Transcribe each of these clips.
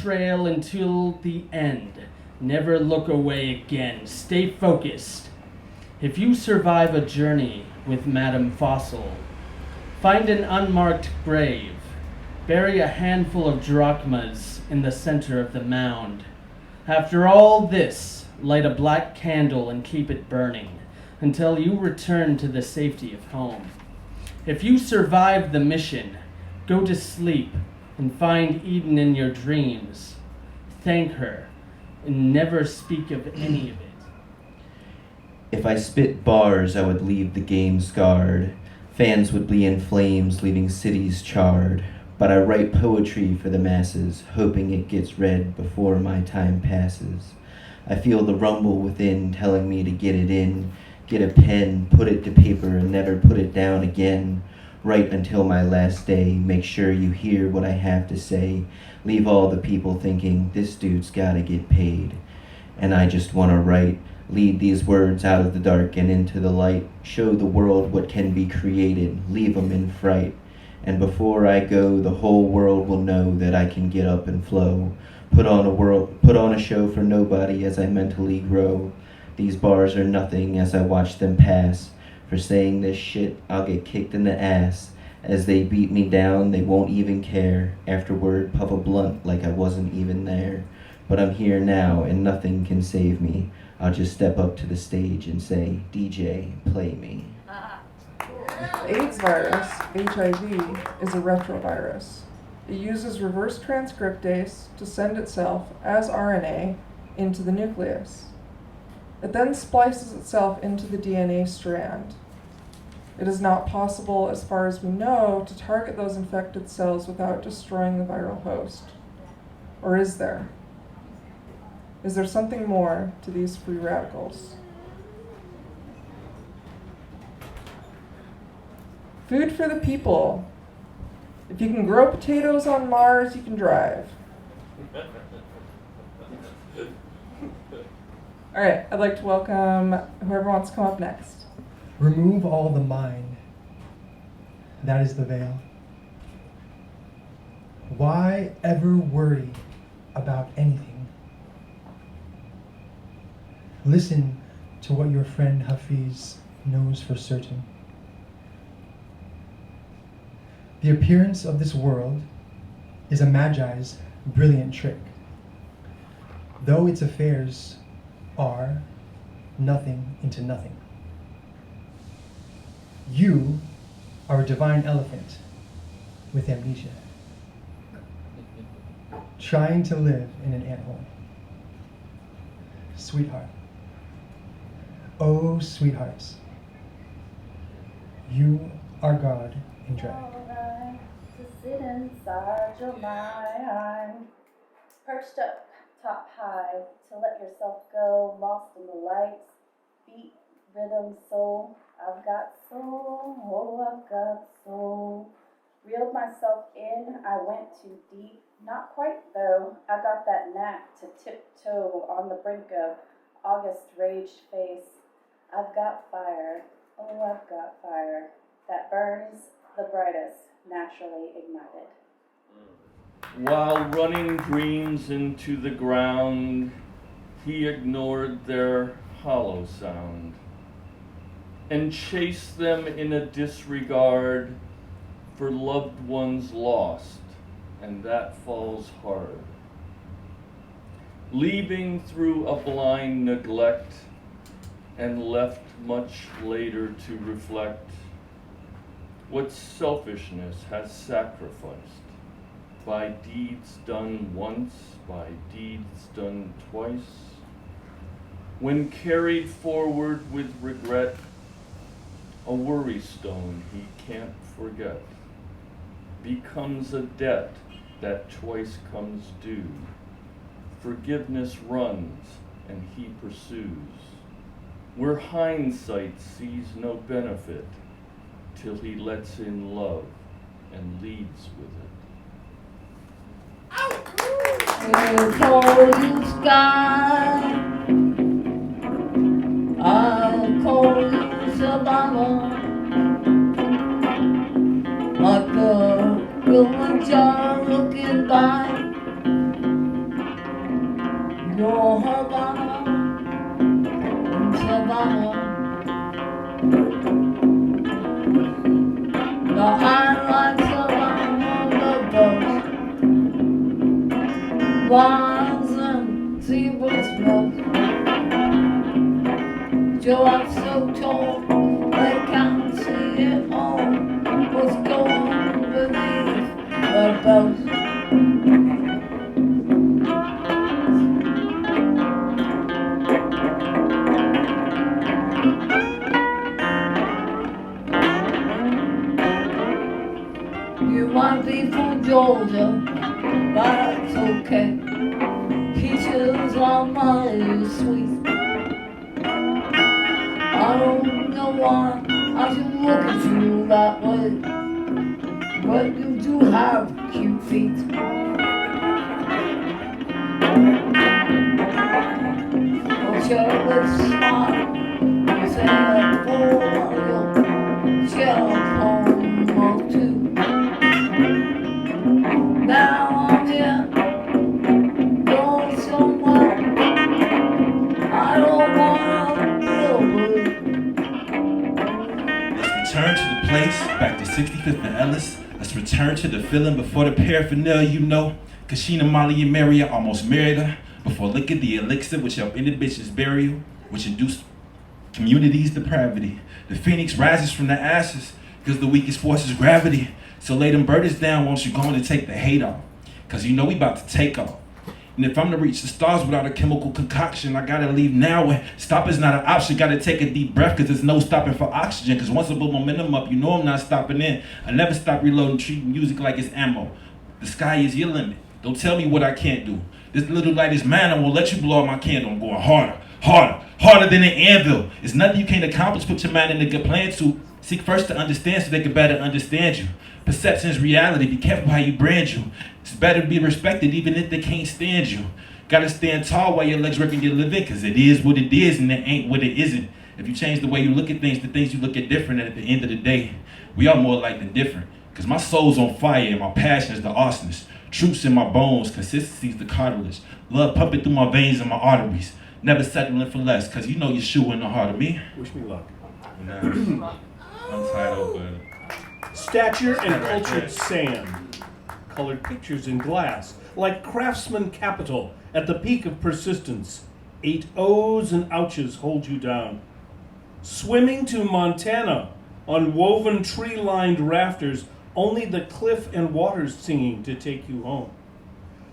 trail until the end. Never look away again. Stay focused. If you survive a journey with Madame Fossil, find an unmarked grave. Bury a handful of drachmas in the center of the mound. After all this, light a black candle and keep it burning until you return to the safety of home. If you survive the mission, go to sleep and find Eden in your dreams. Thank her and never speak of any of it. If I spit bars, I would leave the game scarred. Fans would be in flames, leaving cities charred. But I write poetry for the masses, hoping it gets read before my time passes. I feel the rumble within telling me to get it in. Get a pen, put it to paper, and never put it down again. Write until my last day. Make sure you hear what I have to say. Leave all the people thinking, this dude's gotta get paid. And I just wanna write. Lead these words out of the dark and into the light. Show the world what can be created. Leave them in fright. And before I go, the whole world will know that I can get up and flow. Put on a show for nobody as I mentally grow. These bars are nothing as I watch them pass. For saying this shit, I'll get kicked in the ass. As they beat me down, they won't even care. Afterward, puff a blunt like I wasn't even there. But I'm here now and nothing can save me. I'll just step up to the stage and say, DJ, play me. The AIDS virus, HIV, is a retrovirus. It uses reverse transcriptase to send itself as RNA into the nucleus. It then splices itself into the DNA strand. It is not possible, as far as we know, to target those infected cells without destroying the viral host. Or is there? Is there something more to these free radicals? Food for the people. If you can grow potatoes on Mars, you can drive. All right, I'd like to welcome whoever wants to come up next. Remove all the mind. That is the veil. Why ever worry about anything? Listen to what your friend Hafiz knows for certain. The appearance of this world is a magi's brilliant trick, though its affairs are nothing into nothing. You are a divine elephant with amnesia, trying to live in an anthole. Sweetheart, oh sweethearts, you are God in drag. Alright, to sit inside your mind, perched up top high, to let yourself go, lost in the lights, beat, rhythm, soul. I've got soul, oh I've got soul. Reeled myself in, I went too deep. Not quite though, I got that knack to tiptoe on the brink of August rage face. I've got fire, oh I've got fire, that burns the brightest, naturally ignited. While running dreams into the ground, he ignored their hollow sound and chased them in a disregard for loved ones lost, and that falls hard. Leaving through a blind neglect and left much later to reflect what selfishness has sacrificed by deeds done once, by deeds done twice. When carried forward with regret, a worry stone he can't forget becomes a debt that twice comes due. Forgiveness runs and he pursues, where hindsight sees no benefit, till he lets in love and leads with it. Call you sky, I'll call you survival, like a Kilimanjaro looking by, You're Havana, Savannah. No, I like Savannah the best. Wines and zebras milk. Joe, I'm so tall, they can't see it all. What's going beneath the boat? You might be from Georgia, but that's okay. Peaches are mighty sweet. I don't know why I should look at you that way, but you do have cute feet. But your lips smile, you say that for your telephone off too. Now I'm here, going somewhere. I don't wanna feel blue. Let's return to the place, back to 65th and Ellis. Let's return to the feeling before the paraphernalia, you know. Kashina, Molly, and Mary, I almost married her. Before licking the elixir which helped end the bitch's burial, which induced community's depravity. The phoenix rises from the ashes, because the weakest force is gravity. So lay them burdens down once you're going to take the hate off. Cause you know we about to take off. And if I'm to reach the stars without a chemical concoction, I gotta leave now, and stop is not an option. Gotta take a deep breath, cause there's no stopping for oxygen. Cause once I put momentum up, you know I'm not stopping in. I never stop reloading, treating music like it's ammo. The sky is your limit. Don't tell me what I can't do. This little light is mine, I won't let you blow out my candle. I'm going harder, harder, harder than an anvil. It's nothing you can't accomplish, put your mind in a good plan to. Seek first to understand so they can better understand you. Perception is reality, be careful how you brand you. It's better to be respected even if they can't stand you. Gotta stand tall while your legs working your living, cause it is what it is and it ain't what it isn't. If you change the way you look at things, the things you look at different, and at the end of the day, we are more alike than different. Cause my soul's on fire and my passion is the arsonist. Truths in my bones, consistency's the cartilage. Love pumping through my veins and my arteries. Never settling for less, cause you know you're shooting in the heart of me. Wish me luck. Untitled, but Stature and cultured sand. Colored pictures in glass. Like craftsman capital at the peak of persistence. 8 O's and ouches hold you down. Swimming to Montana on woven tree-lined rafters. Only the cliff and waters singing to take you home.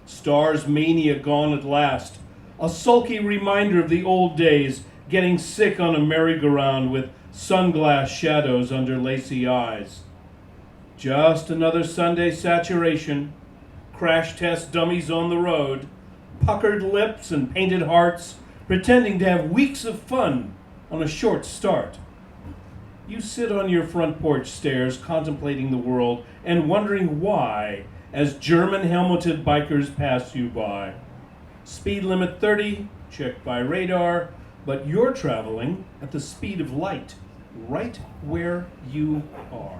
Stars mania gone at last. A sulky reminder of the old days. Getting sick on a merry-go-round with sunglass shadows under lacy eyes. Just another Sunday saturation, crash test dummies on the road, puckered lips and painted hearts, pretending to have weeks of fun on a short start. You sit on your front porch stairs contemplating the world and wondering why as German helmeted bikers pass you by. Speed limit 30, checked by radar, but you're traveling at the speed of light, right where you are.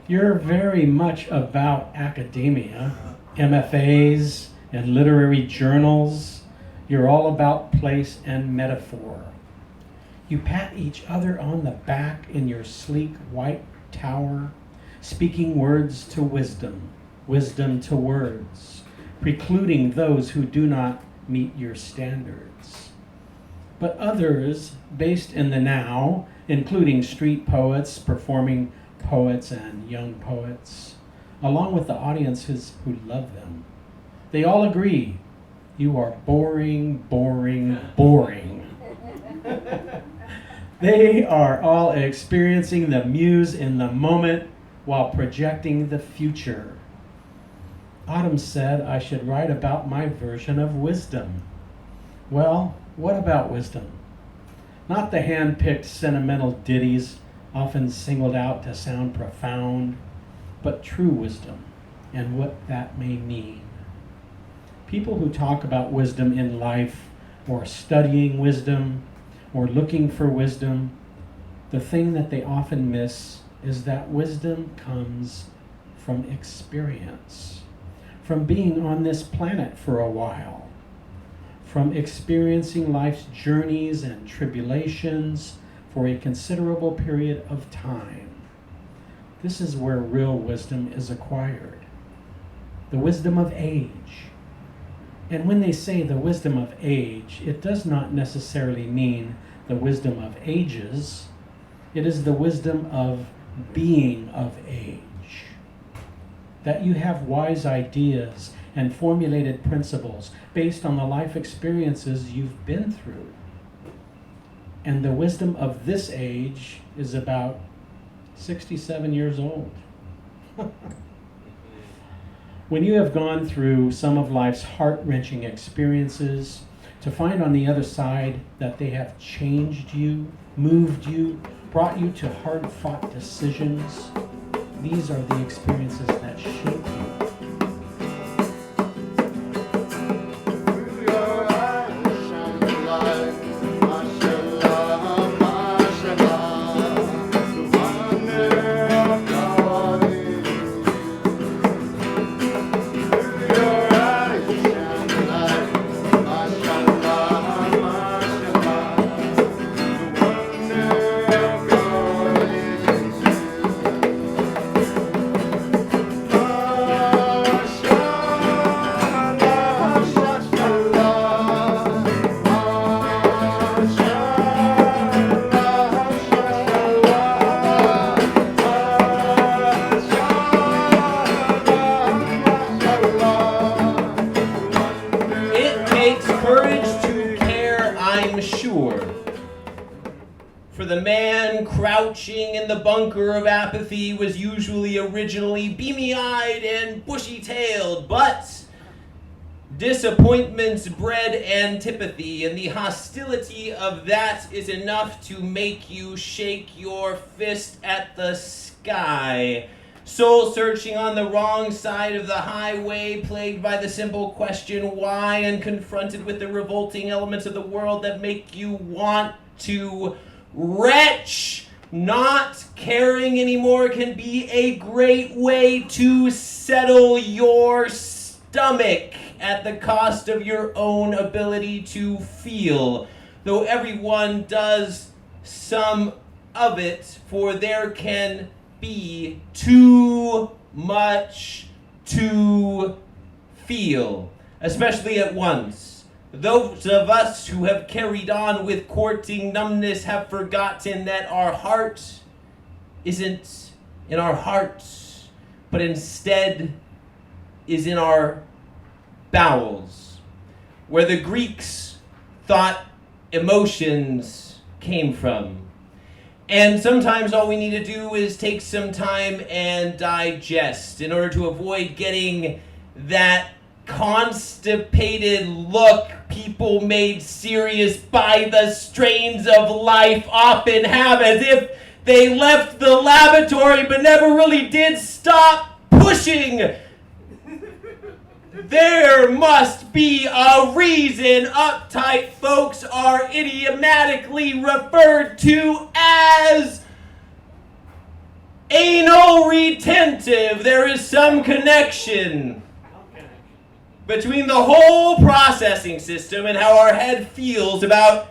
You're very much about academia, MFAs and literary journals. You're all about place and metaphor. You pat each other on the back in your sleek white tower, speaking words to wisdom, wisdom to words, precluding those who do not meet your standards. But others, based in the now, including street poets, performing poets and young poets, along with the audiences who love them, they all agree you are boring, boring, boring. They are all experiencing the muse in the moment while projecting the future. Autumn said I should write about my version of wisdom. Well, what about wisdom? Not the hand-picked sentimental ditties often singled out to sound profound, but true wisdom and what that may mean. People who talk about wisdom in life, or studying wisdom, or looking for wisdom, the thing that they often miss is that wisdom comes from experience, from being on this planet for a while, from experiencing life's journeys and tribulations for a considerable period of time. This is where real wisdom is acquired. The wisdom of age. And when they say the wisdom of age, it does not necessarily mean the wisdom of ages. It is the wisdom of being of age. That you have wise ideas and formulated principles based on the life experiences you've been through. And the wisdom of this age is about 67 years old. When you have gone through some of life's heart-wrenching experiences, to find on the other side that they have changed you, moved you, brought you to hard-fought decisions, these are the experiences that shape you. Crouching in the bunker of apathy was usually originally beamy-eyed and bushy-tailed, but disappointments bred antipathy, and the hostility of that is enough to make you shake your fist at the sky. Soul-searching on the wrong side of the highway, plagued by the simple question why, and confronted with the revolting elements of the world that make you want to retch. Not caring anymore can be a great way to settle your stomach at the cost of your own ability to feel. Though everyone does some of it, for there can be too much to feel, especially at once. Those of us who have carried on with courting numbness have forgotten that our heart isn't in our hearts, but instead is in our bowels, where the Greeks thought emotions came from. And sometimes all we need to do is take some time and digest in order to avoid getting that constipated look people made serious by the strains of life often have, as if they left the laboratory but never really did stop pushing. There must be a reason uptight folks are idiomatically referred to as anal retentive. There is some connection between the whole processing system and how our head feels about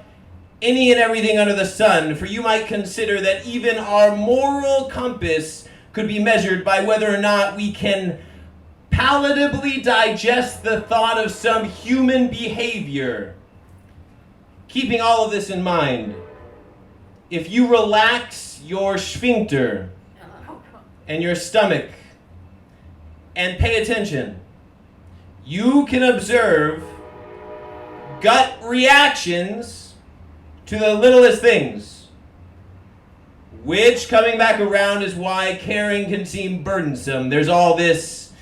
any and everything under the sun. For you might consider that even our moral compass could be measured by whether or not we can palatably digest the thought of some human behavior. Keeping all of this in mind, if you relax your sphincter and your stomach and pay attention, you can observe gut reactions to the littlest things, which, coming back around, is why caring can seem burdensome. There's all this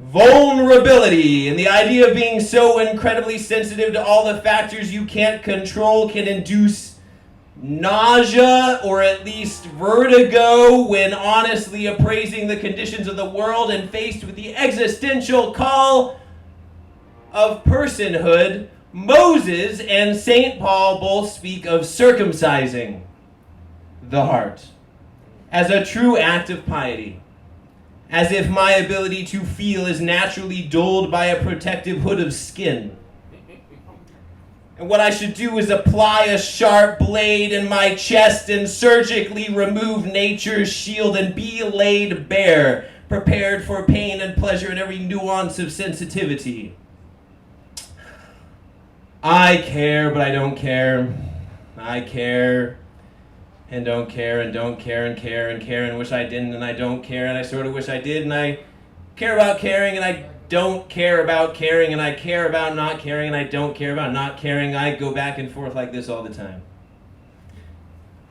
vulnerability, and the idea of being so incredibly sensitive to all the factors you can't control can induce nausea or at least vertigo when honestly appraising the conditions of the world and faced with the existential call of personhood. Moses and St. Paul both speak of circumcising the heart as a true act of piety, as if my ability to feel is naturally dulled by a protective hood of skin. And what I should do is apply a sharp blade in my chest and surgically remove nature's shield and be laid bare, prepared for pain and pleasure and every nuance of sensitivity. I care, but I don't care. I care and don't care and don't care and care and care and wish I didn't and I don't care and I sort of wish I did and I care about caring and I don't care about caring and I care about not caring and I don't care about not caring. I go back and forth like this all the time.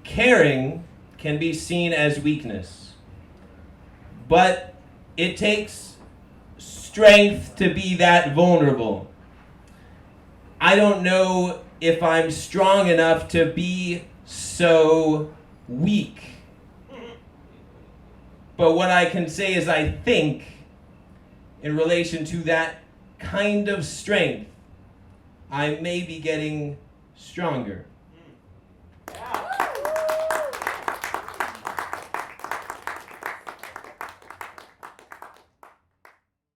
Caring can be seen as weakness, but it takes strength to be that vulnerable. I don't know if I'm strong enough to be so weak. But what I can say is I think in relation to that kind of strength, I may be getting stronger.